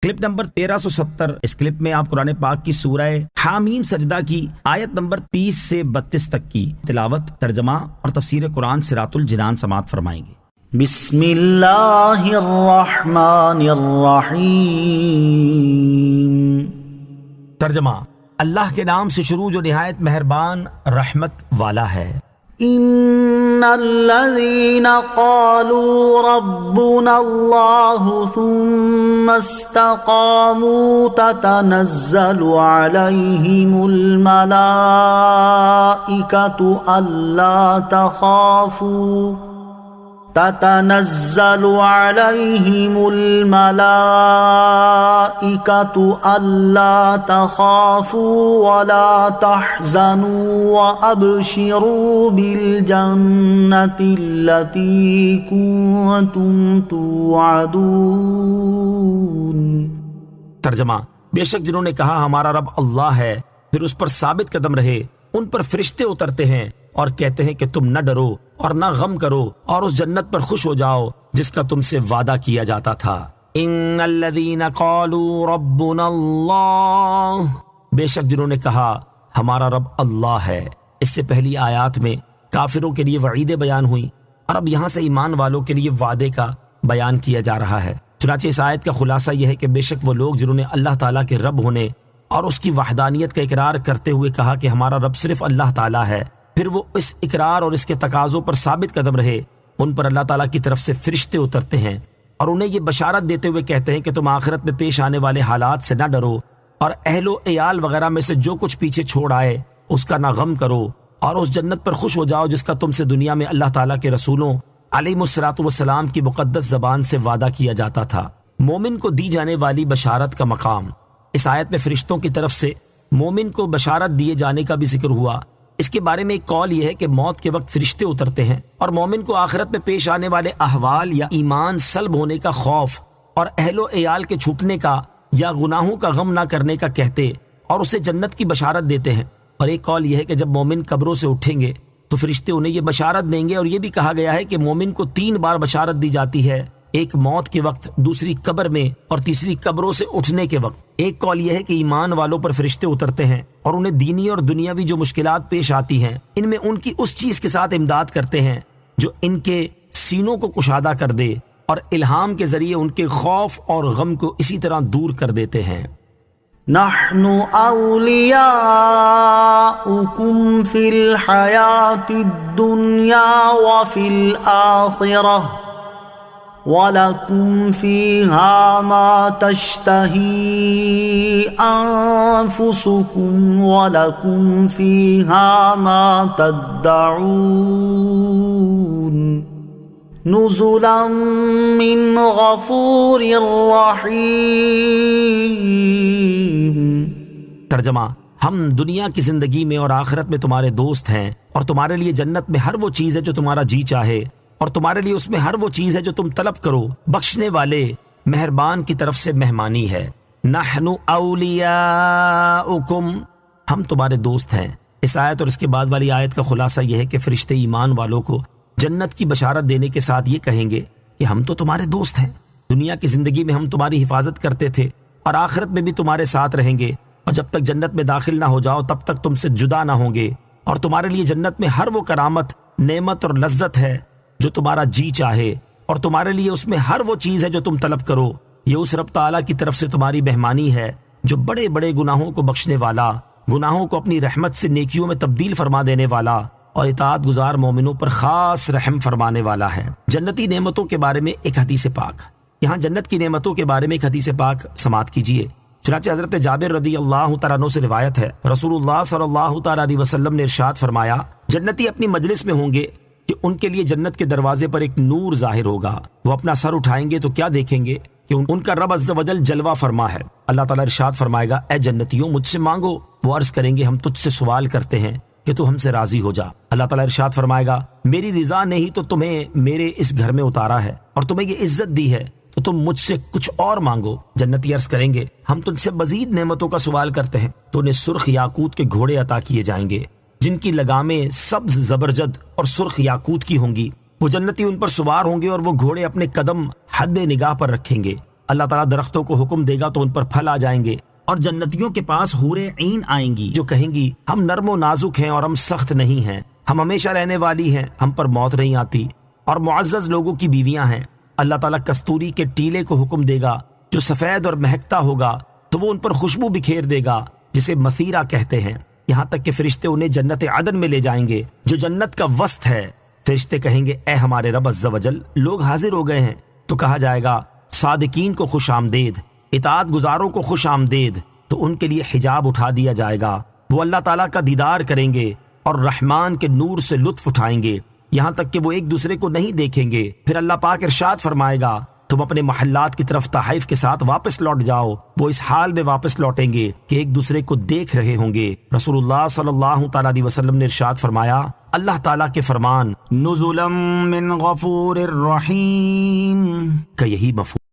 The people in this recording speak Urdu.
Clip number 1370۔ اس کلپ میں آپ قرآن پاک کی سورہ حامیم سجدہ کی آیت نمبر 30 سے 32 تک کی تلاوت، ترجمہ اور تفسیر قرآن صراط الجنان سماعت فرمائیں گے۔ بسم اللہ الرحمن الرحیم۔ ترجمہ: اللہ کے نام سے شروع جو نہایت مہربان رحمت والا ہے۔ ان الذين قالوا ربنا الله ثم استقاموا تتنزل عليهم الملائكة ألا تخافوا ولا تحزنوا وأبشروا بالجنة التي كنتم توعدون۔ ترجمہ: بے شک جنہوں نے کہا ہمارا رب اللہ ہے، پھر اس پر ثابت قدم رہے، ان پر فرشتے اترتے ہیں اور کہتے ہیں کہ تم نہ ڈرو اور نہ غم کرو اور اس جنت پر خوش ہو جاؤ جس کا تم سے وعدہ کیا جاتا تھا۔ ان الذین قالوا ربنا اللہ، بے شک جنہوں نے کہا ہمارا رب اللہ ہے۔ اس سے پہلی آیات میں کافروں کے لیے وعیدیں بیان ہوئی اور اب یہاں سے ایمان والوں کے لیے وعدے کا بیان کیا جا رہا ہے۔ چنانچہ اس آیت کا خلاصہ یہ ہے کہ بے شک وہ لوگ جنہوں نے اللہ تعالیٰ کے رب ہونے اور اس کی وحدانیت کا اقرار کرتے ہوئے کہا کہ ہمارا رب صرف اللہ تعالیٰ ہے، پھر وہ اس اقرار اور اس کے تقاضوں پر ثابت قدم رہے، ان پر اللہ تعالیٰ کی طرف سے فرشتے اترتے ہیں اور انہیں یہ بشارت دیتے ہوئے کہتے ہیں کہ تم آخرت میں پیش آنے والے حالات سے نہ ڈرو اور اہل و عیال وغیرہ میں سے جو کچھ پیچھے چھوڑ آئے اس کا نہ غم کرو اور اس جنت پر خوش ہو جاؤ جس کا تم سے دنیا میں اللہ تعالیٰ کے رسولوں علیہم الصلاۃ والسلام کی مقدس زبان سے وعدہ کیا جاتا تھا۔ مومن کو دی جانے والی بشارت کا مقام۔ اس آیت میں فرشتوں کی طرف سے مومن کو بشارت دیے جانے کا بھی ذکر ہوا۔ اس کے بارے میں ایک قول یہ ہے کہ موت کے وقت فرشتے اترتے ہیں اور مومن کو آخرت میں پیش آنے والے احوال یا ایمان سلب ہونے کا خوف اور اہل و عیال کے چھوٹنے کا یا گناہوں کا غم نہ کرنے کا کہتے اور اسے جنت کی بشارت دیتے ہیں۔ اور ایک قول یہ ہے کہ جب مومن قبروں سے اٹھیں گے تو فرشتے انہیں یہ بشارت دیں گے، اور یہ بھی کہا گیا ہے کہ مومن کو 3 بار بشارت دی جاتی ہے، ایک موت کے وقت، دوسری قبر میں اور تیسری قبروں سے اٹھنے کے وقت۔ ایک قول یہ ہے کہ ایمان والوں پر فرشتے اترتے ہیں اور انہیں دینی اور دنیاوی جو مشکلات پیش آتی ہیں ان میں ان کی اس چیز کے ساتھ امداد کرتے ہیں جو ان کے سینوں کو کشادہ کر دے، اور الہام کے ذریعے ان کے خوف اور غم کو اسی طرح دور کر دیتے ہیں۔ نحن اولیاؤکم فی الحیاة الدنیا وفی الآخرہ وَلَكُمْ فِيهَا مَا تَشْتَهِي أَنفُسُكُمْ وَلَكُمْ فِيهَا مَا تَدَّعُونَ نُزُلًا مِّنْ غَفُورٍ رَّحِيمٍ۔ ترجمہ: ہم دنیا کی زندگی میں اور آخرت میں تمہارے دوست ہیں، اور تمہارے لیے جنت میں ہر وہ چیز ہے جو تمہارا جی چاہے، اور تمہارے لیے اس میں ہر وہ چیز ہے جو تم طلب کرو، بخشنے والے مہربان کی طرف سے مہمانی ہے۔ نحن اولیاؤکم، ہم تمہارے دوست ہیں۔ اس آیت اور اس کے بعد والی آیت کا خلاصہ یہ ہے کہ فرشتے ایمان والوں کو جنت کی بشارت دینے کے ساتھ یہ کہیں گے کہ ہم تو تمہارے دوست ہیں، دنیا کی زندگی میں ہم تمہاری حفاظت کرتے تھے اور آخرت میں بھی تمہارے ساتھ رہیں گے، اور جب تک جنت میں داخل نہ ہو جاؤ تب تک تم سے جدا نہ ہوں گے، اور تمہارے لیے جنت میں ہر وہ کرامت، نعمت اور لذت ہے جو تمہارا جی چاہے، اور تمہارے لیے اس میں ہر وہ چیز ہے جو تم طلب کرو۔ یہ اس رب تعالیٰ کی طرف سے تمہاری مہمانی ہے جو بڑے بڑے گناہوں کو بخشنے والا، گناہوں کو اپنی رحمت سے نیکیوں میں تبدیل فرما دینے والا اور اطاعت گزار مومنوں پر خاص رحم فرمانے والا ہے۔ جنتی نعمتوں کے بارے میں ایک حدیث پاک۔ یہاں جنت کی نعمتوں کے بارے میں ایک حدیث پاک سماعت کیجیے۔ چنانچہ حضرت جابر رضی اللہ تعالیٰ عنہ سے روایت ہے، رسول اللہ صلی اللہ تعالیٰ علیہ وسلم نے ارشاد فرمایا، جنتی اپنی مجلس میں ہوں گے کہ ان کے لیے جنت کے دروازے پر ایک نور ظاہر ہوگا، وہ اپنا سر اٹھائیں گے تو کیا دیکھیں گے کہ ان کا رب عز و جل جلوہ فرما ہے۔ اللہ تعالیٰ ارشاد فرمائے گا، اے جنتیوں مجھ سے مانگو، وہ عرض کریں گے ہم تجھ سے سوال کرتے ہیں کہ تو ہم سے راضی ہو جا۔ اللہ تعالیٰ ارشاد فرمائے گا، میری رضا نے ہی تو تمہیں میرے اس گھر میں اتارا ہے اور تمہیں یہ عزت دی ہے، تو تم مجھ سے کچھ اور مانگو۔ جنتی عرض کریں گے، ہم تجھ سے مزید نعمتوں کا سوال کرتے ہیں، تو انہیں سرخ یاقوت کے گھوڑے عطا کیے جائیں گے جن کی لگامیں سبز زبرجد اور سرخ یاقوت کی ہوں گی۔ وہ جنتی ان پر سوار ہوں گے اور وہ گھوڑے اپنے قدم حد نگاہ پر رکھیں گے۔ اللہ تعالیٰ درختوں کو حکم دے گا تو ان پر پھل آ جائیں گے، اور جنتیوں کے پاس حوریں عین آئیں گی جو کہیں گی ہم نرم و نازک ہیں اور ہم سخت نہیں ہیں، ہم ہمیشہ رہنے والی ہیں، ہم پر موت نہیں آتی، اور معزز لوگوں کی بیویاں ہیں۔ اللہ تعالیٰ کستوری کے ٹیلے کو حکم دے گا جو سفید اور مہکتا ہوگا، تو وہ ان پر خوشبو بکھیر دے گا جسے مثیرہ کہتے ہیں، یہاں تک کہ فرشتے انہیں جنت عدن میں لے جائیں گے جو جنت کا وسط ہے۔ فرشتے کہیں گے اے ہمارے رب عز و جل، لوگ حاضر ہو گئے ہیں، تو کہا جائے گا صادقین کو خوش آمدید، اطاعت گزاروں کو خوش آمدید، تو ان کے لیے حجاب اٹھا دیا جائے گا، وہ اللہ تعالیٰ کا دیدار کریں گے اور رحمان کے نور سے لطف اٹھائیں گے، یہاں تک کہ وہ ایک دوسرے کو نہیں دیکھیں گے۔ پھر اللہ پاک ارشاد فرمائے گا تم اپنے محلات کی طرف تحائف کے ساتھ واپس لوٹ جاؤ، وہ اس حال میں واپس لوٹیں گے کہ ایک دوسرے کو دیکھ رہے ہوں گے۔ رسول اللہ صلی اللہ تعالیٰ علیہ وسلم نے ارشاد فرمایا اللہ تعالیٰ کے فرمان نزلا من غفور الرحیم کا یہی مفہوم